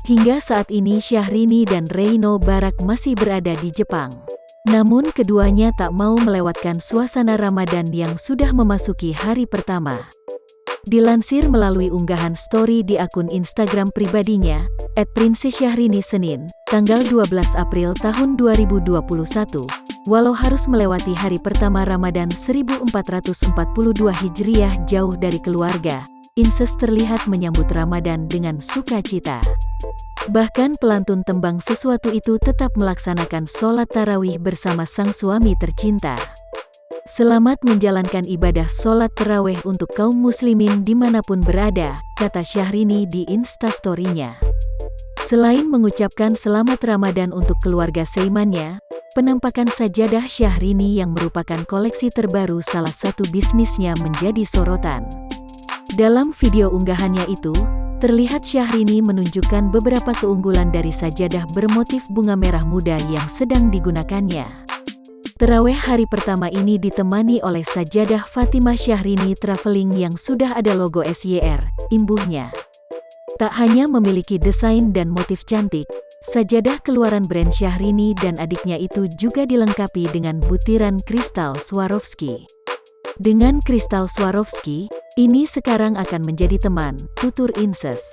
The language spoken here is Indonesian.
Hingga saat ini Syahrini dan Reino Barak masih berada di Jepang. Namun keduanya tak mau melewatkan suasana Ramadan yang sudah memasuki hari pertama. Dilansir melalui unggahan story di akun Instagram pribadinya, @princesssyahrini Senin, tanggal 12 April tahun 2021, walau harus melewati hari pertama Ramadan 1442 Hijriah jauh dari keluarga, Inces terlihat menyambut Ramadan dengan sukacita. Bahkan pelantun tembang Sesuatu Itu tetap melaksanakan sholat tarawih bersama sang suami tercinta. Selamat menjalankan ibadah sholat tarawih untuk kaum muslimin dimanapun berada, kata Syahrini di Instastory-nya. Selain mengucapkan selamat Ramadan untuk keluarga seimannya, penampakan sajadah Syahrini yang merupakan koleksi terbaru salah satu bisnisnya menjadi sorotan. Dalam video unggahannya itu, terlihat Syahrini menunjukkan beberapa keunggulan dari sajadah bermotif bunga merah muda yang sedang digunakannya. Tarawih hari pertama ini ditemani oleh sajadah Fatimah Syahrini Traveling yang sudah ada logo SYR, imbuhnya. Tak hanya memiliki desain dan motif cantik, sajadah keluaran brand Syahrini dan adiknya itu juga dilengkapi dengan butiran kristal Swarovski. Dengan kristal Swarovski, ini sekarang akan menjadi teman, tutur Inces.